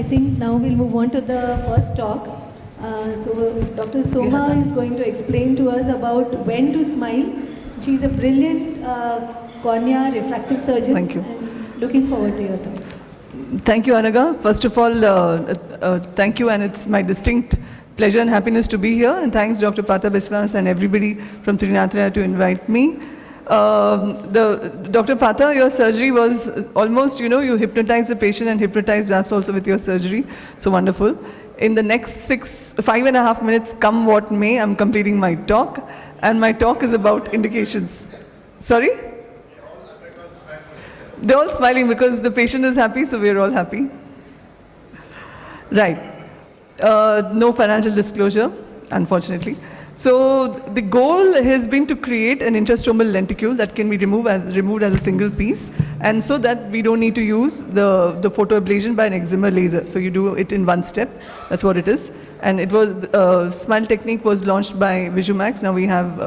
I think now we'll move on to the first talk. So Dr. Soma is going to explain to us about when to smile. She's a brilliant cornea refractive surgeon. Thank you. And looking forward to your talk. Thank you, Anaga. First of all, thank you, and it's my distinct pleasure and happiness to be here. And thanks, Dr. Pata Biswas and everybody from Trenetralaya to invite me. Dr. Pata, your surgery was almost, you hypnotized the patient and hypnotized us also with your surgery. So wonderful. In the next 5.5 minutes, come what may, I'm completing my talk. And my talk is about indications. Sorry? They're all smiling because the patient is happy, so we're all happy. Right. No financial disclosure, unfortunately. So the goal has been to create an intrastromal lenticule that can be removed as a single piece, and so that we don't need to use the photoablation by an excimer laser. So you do it in one step. That's what it is. And it was Smile technique was launched by Visumax. Now we have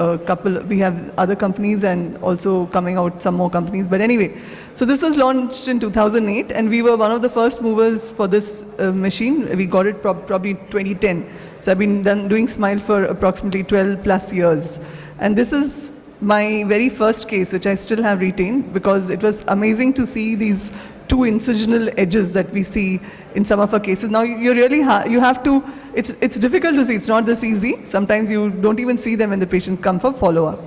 other companies and also coming out some more companies. But anyway, so this was launched in 2008, and we were one of the first movers for this machine. We got it probably 2010. So I've been doing Smile for approximately 12 plus years. And this is my very first case, which I still have retained, because it was amazing to see these two incisional edges that we see in some of our cases. Now you really you have to, it's difficult to see, it's not this easy. Sometimes you don't even see them when the patient come for follow-up.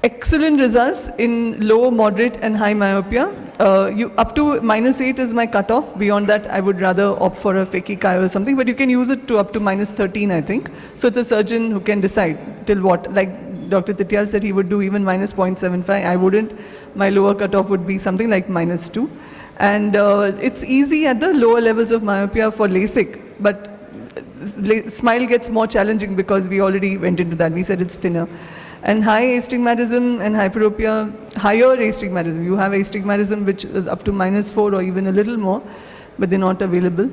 Excellent results in low, moderate and high myopia. Up to -8 is my cutoff. Beyond that, I would rather opt for a phakic eye or something, but you can use it to up to -13, I think. So it's a surgeon who can decide till what. Like Dr. Tityal said, he would do even -0.75. I wouldn't. My lower cutoff would be something like -2. And it's easy at the lower levels of myopia for LASIK, but Smile gets more challenging because we already went into that. We said it's thinner. And high astigmatism and hyperopia, higher astigmatism. You have astigmatism which is up to -4 or even a little more, but they're not available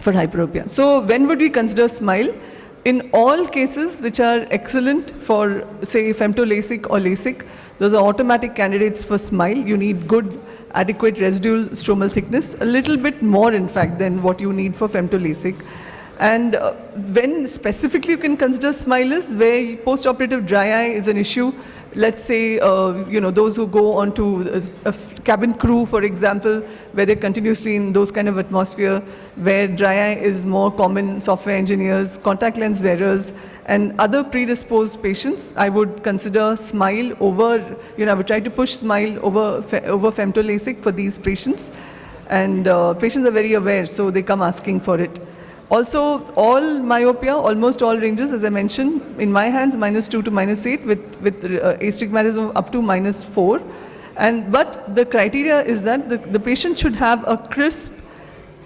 for hyperopia. So when would we consider Smile? In all cases which are excellent for, say, femto-LASIK or LASIK, those are automatic candidates for Smile. You need good, adequate residual stromal thickness, a little bit more, in fact, than what you need for femto-LASIK. And when specifically you can consider Smile is where post-operative dry eye is an issue. Let's say, those who go onto a cabin crew, for example, where they're continuously in those kind of atmosphere, where dry eye is more common, software engineers, contact lens wearers, and other predisposed patients, I would consider Smile over, I would try to push Smile over femto-LASIK for these patients. And patients are very aware, so they come asking for it. Also, all myopia, almost all ranges, as I mentioned, in my hands, -2 to -8 with astigmatism up to -4. But the criteria is that the patient should have a crisp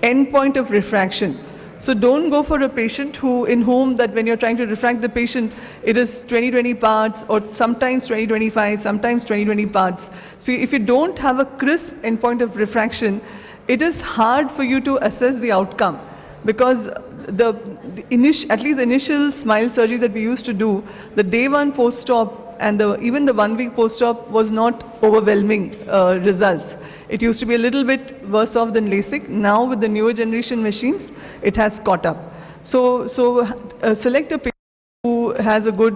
endpoint of refraction. So don't go for a patient in whom that when you're trying to refract the patient, it is 20-20 parts, or sometimes 20-25, sometimes 20-20 parts. So if you don't have a crisp endpoint of refraction, it is hard for you to assess the outcome. Because at least initial Smile surgeries that we used to do, the day one post-op and even the 1 week post-op was not overwhelming results. It used to be a little bit worse off than LASIK. Now with the newer generation machines, it has caught up. So select a patient who has a good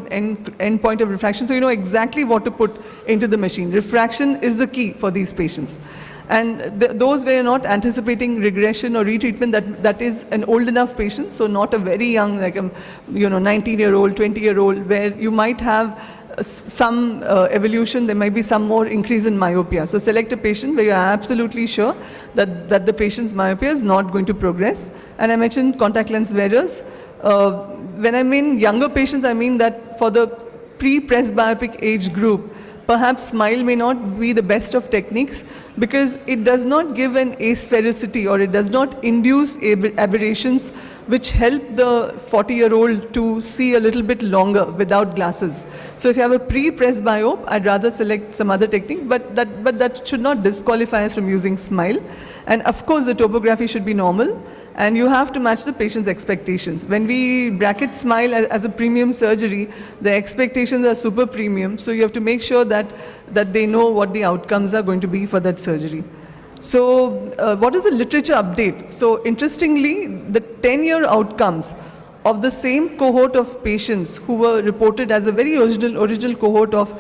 end point of refraction, so you know exactly what to put into the machine. Refraction is the key for these patients. And those were not anticipating regression or retreatment, that is an old enough patient, so not a very young, like a 19-year-old, 20-year-old, where you might have some evolution, there might be some more increase in myopia. So select a patient where you are absolutely sure that the patient's myopia is not going to progress. And I mentioned contact lens wearers. When I mean younger patients, I mean that for the pre-presbyopic age group, perhaps Smile may not be the best of techniques because it does not give an asphericity, or it does not induce aberrations which help the 40-year-old to see a little bit longer without glasses. So if you have a pre-presbyope, I'd rather select some other technique, but that should not disqualify us from using Smile. And of course, the topography should be normal. And you have to match the patient's expectations. When we bracket Smile as a premium surgery, the expectations are super premium. So you have to make sure that they know what the outcomes are going to be for that surgery. So what is the literature update? So interestingly, the 10-year outcomes of the same cohort of patients who were reported as a very original cohort of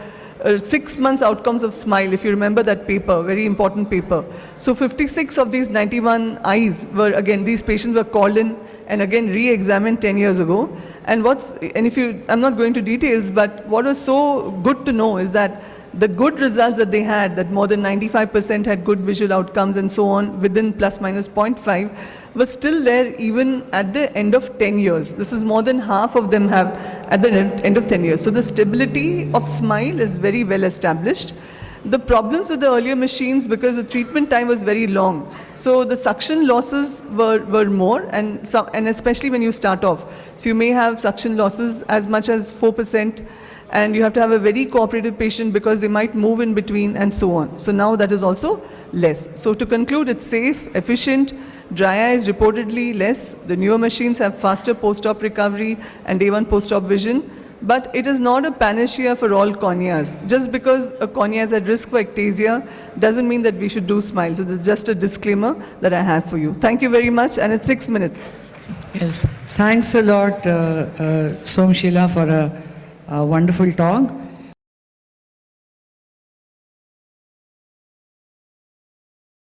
6 months outcomes of SMILE, if you remember that paper, very important paper. So 56 of these 91 eyes were, again, these patients were called in and again re-examined 10 years ago. And I'm not going to details, but what was so good to know is that the good results that they had, that more than 95% had good visual outcomes and so on within plus minus 0.5, was still there even at the end of 10 years. This is more than half of them have at the end of 10 years. So the stability of SMILE is very well established. The problems with the earlier machines, because the treatment time was very long, so the suction losses were more, and especially when you start off. So you may have suction losses as much as 4%, and you have to have a very cooperative patient because they might move in between and so on. So now that is also less. So to conclude, it's safe, efficient, dry eye is reportedly less. The newer machines have faster post-op recovery and day one post-op vision. But it is not a panacea for all corneas. Just because a cornea is at risk for ectasia doesn't mean that we should do SMILE. So that's just a disclaimer that I have for you. Thank you very much, and it's 6 minutes. Yes, thanks a lot, Somasheila, for a wonderful talk.